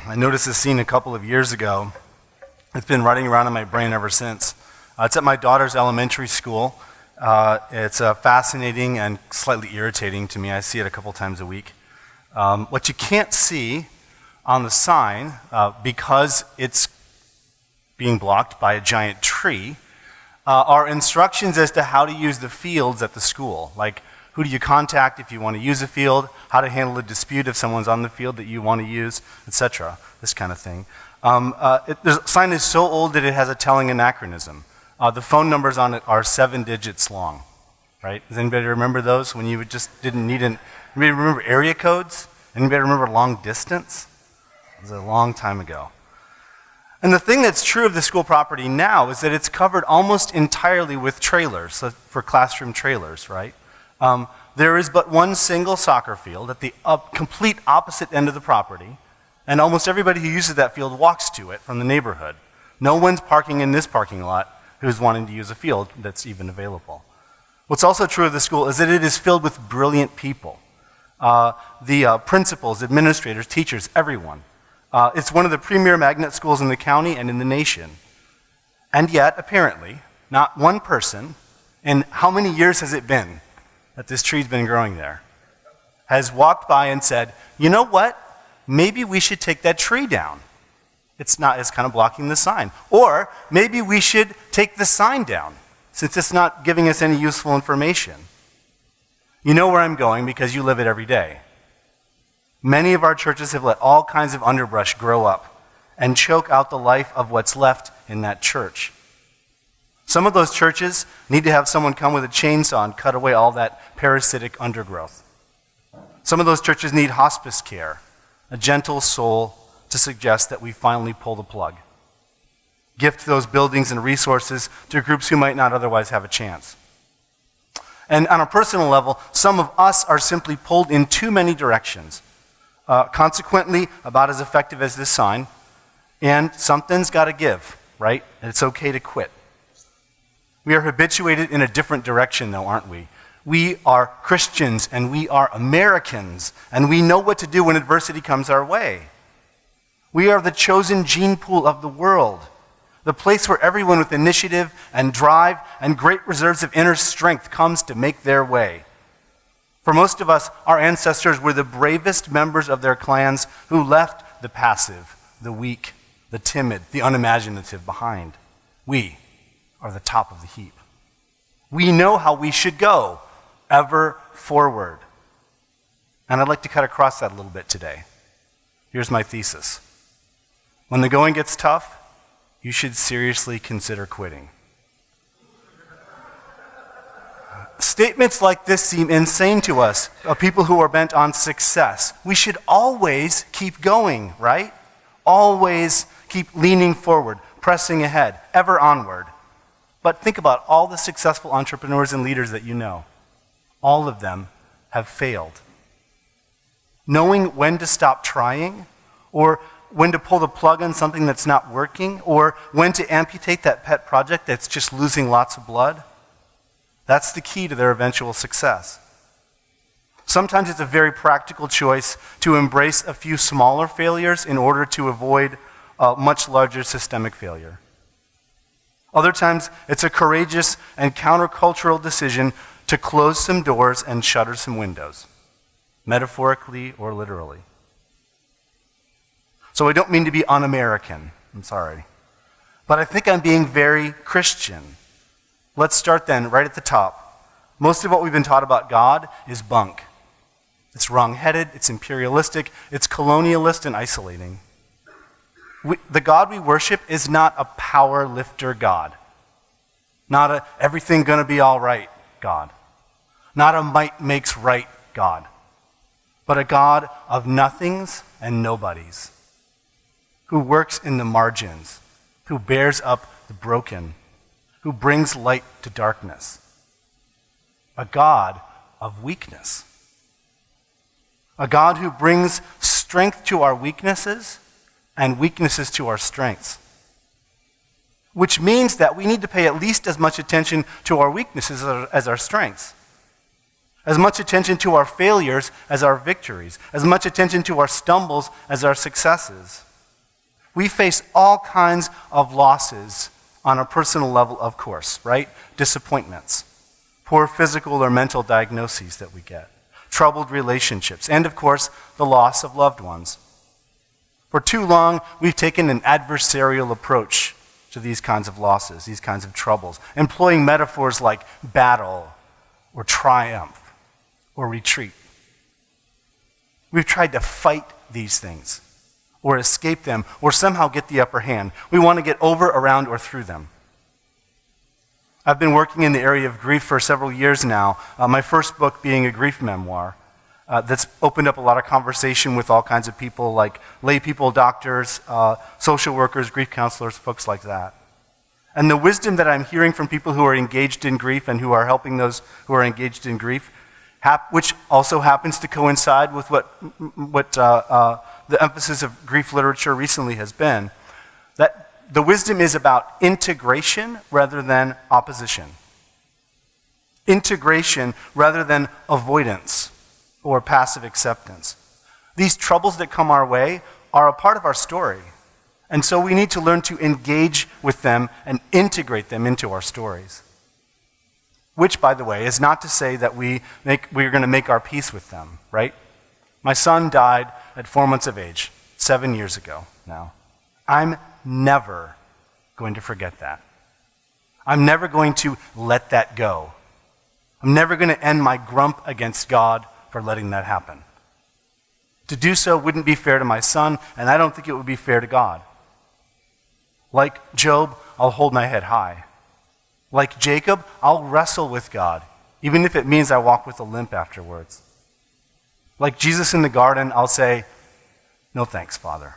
I noticed this scene a couple of years ago. It's been running around in my brain ever since. It's at my daughter's elementary school. It's fascinating and slightly irritating to me. I see it a couple times a week. What you can't see on the sign, because it's being blocked by a giant tree, are instructions as to how to use the fields at the school. Like, who do you contact if you want to use a field, how to handle a dispute if someone's on the field that you want to use, etc., this kind of thing. The sign is so old that it has a telling anachronism. The phone numbers on it are 7 digits long, right? Does anybody remember those when you just didn't need an... Anybody remember area codes? Anybody remember long distance? It was a long time ago. And the thing that's true of the school property now is that it's covered almost entirely with trailers, so for classroom trailers, right? There is but one single soccer field at the complete opposite end of the property, and almost everybody who uses that field walks to it from the neighborhood. No one's parking in this parking lot who's wanting to use a field that's even available. What's also true of the school is that it is filled with brilliant people. The principals, administrators, teachers, everyone. It's one of the premier magnet schools in the county and in the nation. And yet, apparently, not one person, in how many years has it been that this tree's been growing there, has walked by and said, you know what, maybe we should take that tree down. It's kind of blocking the sign. Or maybe we should take the sign down, since it's not giving us any useful information. You know where I'm going because you live it every day. Many of our churches have let all kinds of underbrush grow up and choke out the life of what's left in that church. Some of those churches need to have someone come with a chainsaw and cut away all that parasitic undergrowth. Some of those churches need hospice care, a gentle soul to suggest that we finally pull the plug. Gift those buildings and resources to groups who might not otherwise have a chance. And on a personal level, some of us are simply pulled in too many directions. Consequently, about as effective as this sign, and something's got to give, right? And it's okay to quit. We are habituated in a different direction, though, aren't we? We are Christians, and we are Americans, and we know what to do when adversity comes our way. We are the chosen gene pool of the world, the place where everyone with initiative and drive and great reserves of inner strength comes to make their way. For most of us, our ancestors were the bravest members of their clans who left the passive, the weak, the timid, the unimaginative behind. We are the top of the heap. We know how we should go, ever forward. And I'd like to cut across that a little bit today. Here's my thesis. When the going gets tough, you should seriously consider quitting. Statements like this seem insane to us, people who are bent on success. We should always keep going, right? Always keep leaning forward, pressing ahead, ever onward. But think about all the successful entrepreneurs and leaders that you know. All of them have failed. Knowing when to stop trying, or when to pull the plug on something that's not working, or when to amputate that pet project that's just losing lots of blood, that's the key to their eventual success. Sometimes it's a very practical choice to embrace a few smaller failures in order to avoid a much larger systemic failure. Other times, it's a courageous and countercultural decision to close some doors and shutter some windows, metaphorically or literally. So I don't mean to be un-American, I'm sorry. But I think I'm being very Christian. Let's start then, right at the top. Most of what we've been taught about God is bunk. It's wrong-headed, it's imperialistic, it's colonialist and isolating. The God we worship is not a power lifter God. Not a everything gonna be all right God. Not a might makes right God. But a God of nothings and nobodies. Who works in the margins. Who bears up the broken. Who brings light to darkness. A God of weakness. A God who brings strength to our weaknesses and weaknesses to our strengths. Which means that we need to pay at least as much attention to our weaknesses as our strengths. As much attention to our failures as our victories. As much attention to our stumbles as our successes. We face all kinds of losses on a personal level, of course, right? Disappointments, poor physical or mental diagnoses that we get, troubled relationships, and of course, the loss of loved ones. For too long, we've taken an adversarial approach to these kinds of losses, these kinds of troubles, employing metaphors like battle or triumph or retreat. We've tried to fight these things or escape them or somehow get the upper hand. We want to get over, around, or through them. I've been working in the area of grief for several years now, my first book being a grief memoir that's opened up a lot of conversation with all kinds of people like lay people, doctors, social workers, grief counselors, folks like that. And the wisdom that I'm hearing from people who are engaged in grief and who are helping those who are engaged in grief, which also happens to coincide with what the emphasis of grief literature recently has been, that the wisdom is about integration rather than opposition. Integration rather than avoidance or passive acceptance. These troubles that come our way are a part of our story. And so we need to learn to engage with them and integrate them into our stories. Which, by the way, is not to say that we're going to make our peace with them, right? My son died at 4 months of age, 7 years ago now. I'm never going to forget that. I'm never going to let that go. I'm never going to end my grump against God for letting that happen. To do so wouldn't be fair to my son, and I don't think it would be fair to God. Like Job, I'll hold my head high. Like Jacob, I'll wrestle with God, even if it means I walk with a limp afterwards. Like Jesus in the garden, I'll say, "No thanks, Father."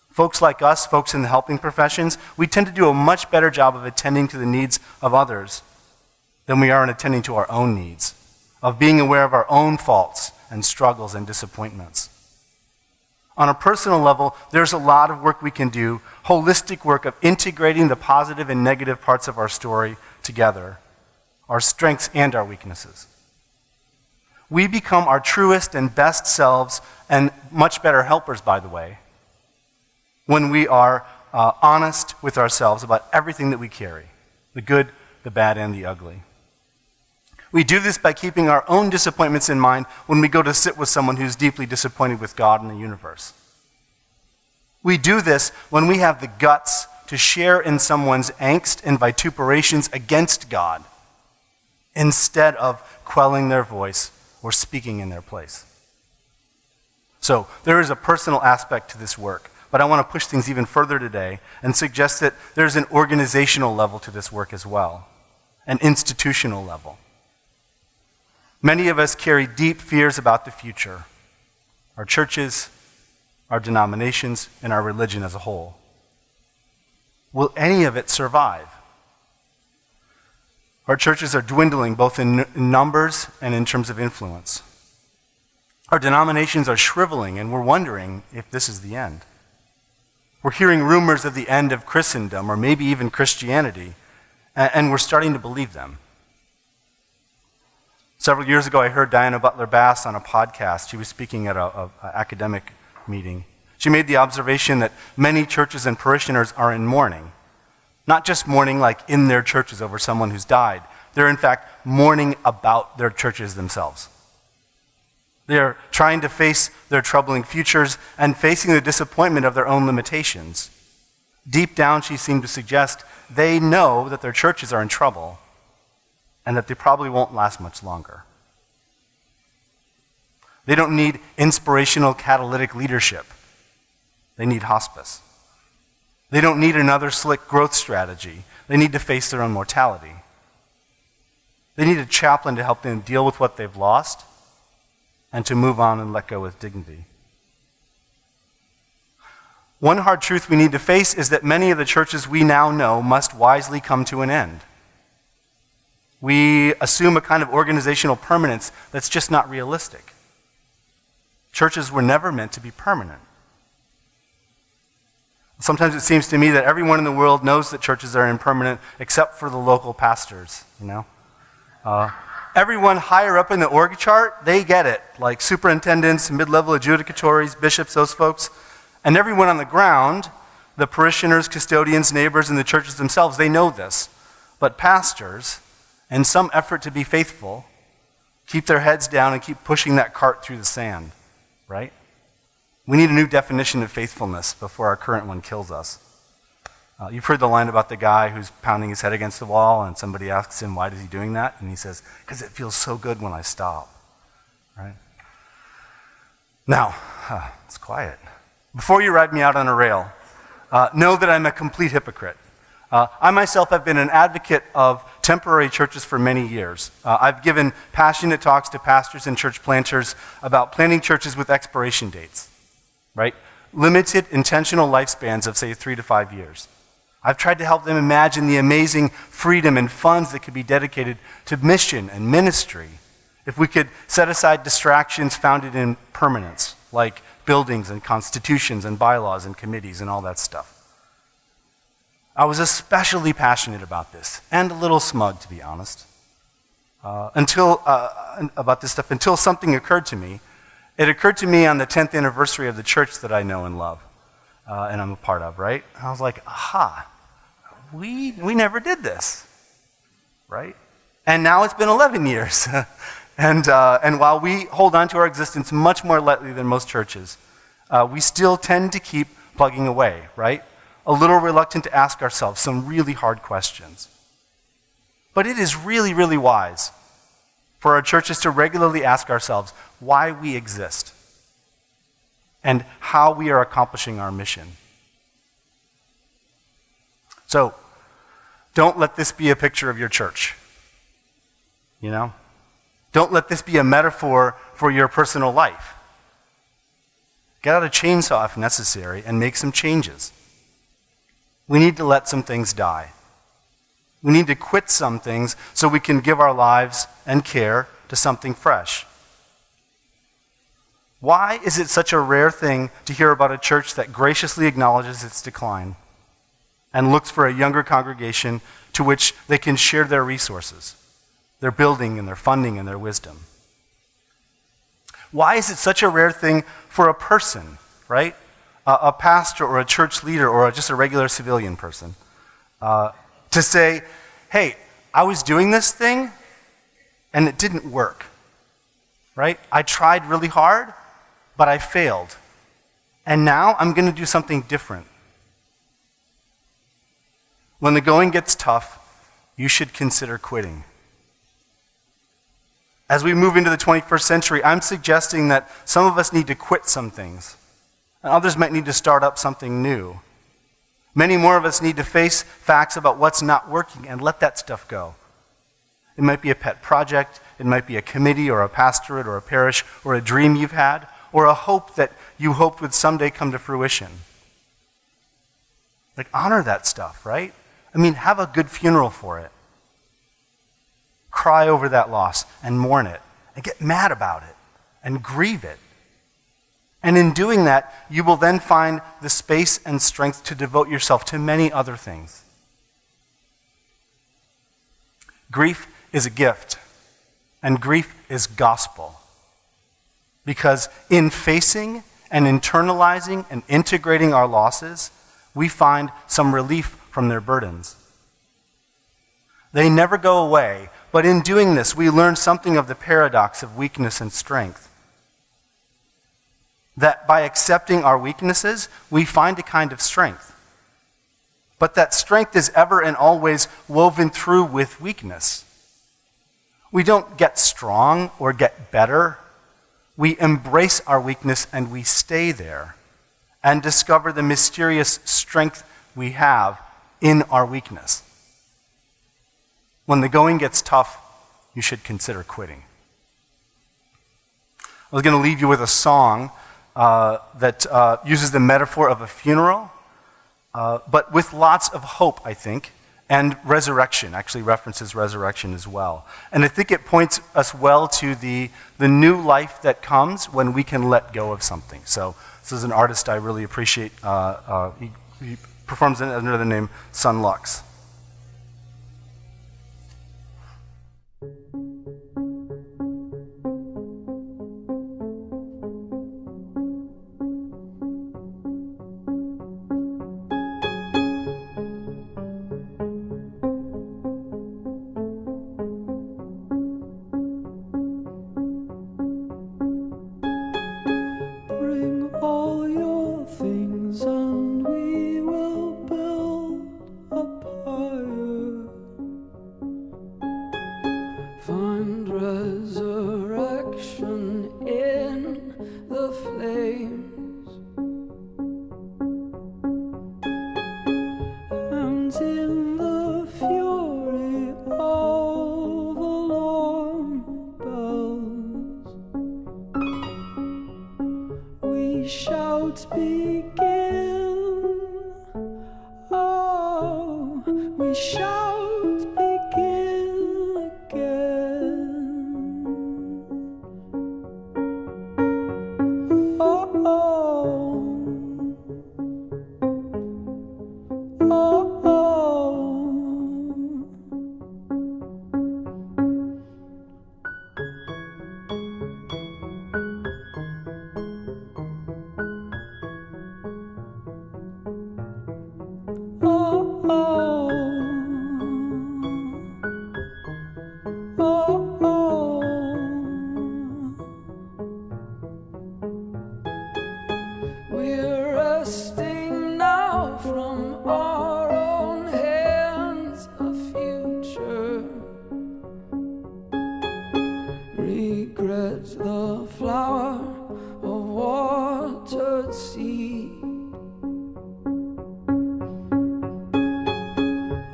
Folks like us, folks in the helping professions, we tend to do a much better job of attending to the needs of others than we are in attending to our own needs, of being aware of our own faults and struggles and disappointments. On a personal level, there's a lot of work we can do, holistic work of integrating the positive and negative parts of our story together, our strengths and our weaknesses. We become our truest and best selves, and much better helpers, by the way, when we are honest with ourselves about everything that we carry, the good, the bad, and the ugly. We do this by keeping our own disappointments in mind when we go to sit with someone who's deeply disappointed with God and the universe. We do this when we have the guts to share in someone's angst and vituperations against God instead of quelling their voice or speaking in their place. So there is a personal aspect to this work, but I want to push things even further today and suggest that there's an organizational level to this work as well, an institutional level. Many of us carry deep fears about the future, our churches, our denominations, and our religion as a whole. Will any of it survive? Our churches are dwindling both in numbers and in terms of influence. Our denominations are shriveling, and we're wondering if this is the end. We're hearing rumors of the end of Christendom, or maybe even Christianity, and we're starting to believe them. Several years ago, I heard Diana Butler Bass on a podcast. She was speaking at an academic meeting. She made the observation that many churches and parishioners are in mourning. Not just mourning like in their churches over someone who's died. They're in fact mourning about their churches themselves. They're trying to face their troubling futures and facing the disappointment of their own limitations. Deep down, she seemed to suggest they know that their churches are in trouble and that they probably won't last much longer. They don't need inspirational catalytic leadership. They need hospice. They don't need another slick growth strategy. They need to face their own mortality. They need a chaplain to help them deal with what they've lost and to move on and let go with dignity. One hard truth we need to face is that many of the churches we now know must wisely come to an end. We assume a kind of organizational permanence that's just not realistic. Churches were never meant to be permanent. Sometimes it seems to me that everyone in the world knows that churches are impermanent except for the local pastors, Everyone higher up in the org chart, they get it, like superintendents, mid-level adjudicatories, bishops, those folks. And everyone on the ground, the parishioners, custodians, neighbors, and the churches themselves, they know this. But pastors, in some effort to be faithful, keep their heads down and keep pushing that cart through the sand, right? We need a new definition of faithfulness before our current one kills us. You've heard the line about the guy who's pounding his head against the wall, and somebody asks him, why is he doing that? And he says, because it feels so good when I stop, right? Now, it's quiet. Before you ride me out on a rail, know that I'm a complete hypocrite. I myself have been an advocate of temporary churches for many years. I've given passionate talks to pastors and church planters about planting churches with expiration dates, right? Limited, intentional lifespans of, say, 3 to 5 years. I've tried to help them imagine the amazing freedom and funds that could be dedicated to mission and ministry if we could set aside distractions founded in permanence, like buildings and constitutions and bylaws and committees and all that stuff. I was especially passionate about this, and a little smug, to be honest, about this stuff until something occurred to me. It occurred to me on the 10th anniversary of the church that I know and love, and I'm a part of, right? I was like, aha, we never did this, right? And now it's been 11 years. And while we hold on to our existence much more lightly than most churches, we still tend to keep plugging away, right? A little reluctant to ask ourselves some really hard questions. But it is really, really wise for our churches to regularly ask ourselves why we exist and how we are accomplishing our mission. So, don't let this be a picture of your church. You know? Don't let this be a metaphor for your personal life. Get out a chainsaw if necessary and make some changes. We need to let some things die. We need to quit some things so we can give our lives and care to something fresh. Why is it such a rare thing to hear about a church that graciously acknowledges its decline and looks for a younger congregation to which they can share their resources, their building and their funding and their wisdom? Why is it such a rare thing for a person, right? A pastor or a church leader or just a regular civilian person to say, hey, I was doing this thing and it didn't work, right? I tried really hard, but I failed. And now I'm going to do something different. When the going gets tough, you should consider quitting. As we move into the 21st century, I'm suggesting that some of us need to quit some things, and others might need to start up something new. Many more of us need to face facts about what's not working and let that stuff go. It might be a pet project, it might be a committee or a pastorate or a parish or a dream you've had, or a hope that you hoped would someday come to fruition. Like, honor that stuff, right? I mean, have a good funeral for it. Cry over that loss and mourn it and get mad about it and grieve it. And in doing that, you will then find the space and strength to devote yourself to many other things. Grief is a gift, and grief is gospel. Because in facing and internalizing and integrating our losses, we find some relief from their burdens. They never go away, but in doing this, we learn something of the paradox of weakness and strength. That by accepting our weaknesses, we find a kind of strength. But that strength is ever and always woven through with weakness. We don't get strong or get better. We embrace our weakness and we stay there and discover the mysterious strength we have in our weakness. When the going gets tough, you should consider quitting. I was going to leave you with a song that uses the metaphor of a funeral, but with lots of hope, I think, and resurrection, actually references resurrection as well. And I think it points us well to the new life that comes when we can let go of something. So this is an artist I really appreciate. He performs under the name Sun Lux. flames, and in the fury of alarm bells, we shout begin. Oh, we shout begin again. Oh, oh, oh, oh. Oh, oh, oh, oh. We're resting now from our own hands. A future regrets the flower of watered seed.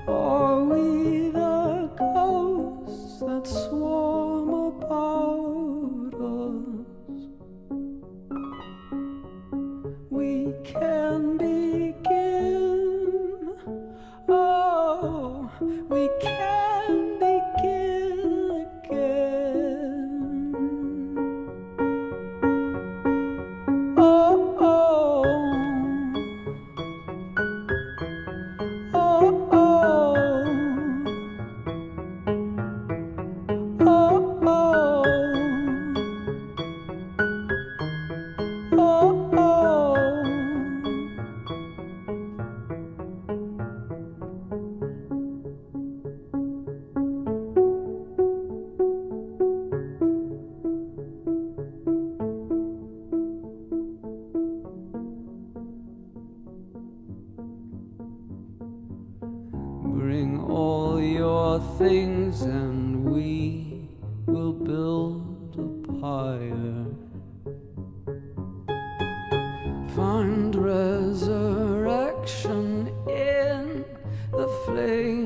Are we the ghosts that swarm about us? We can begin. Oh, we can begin again. Oh, oh, oh, oh. Oh, oh, oh, oh. Bring all your things and we will build a pyre. Find resurrection in the flame.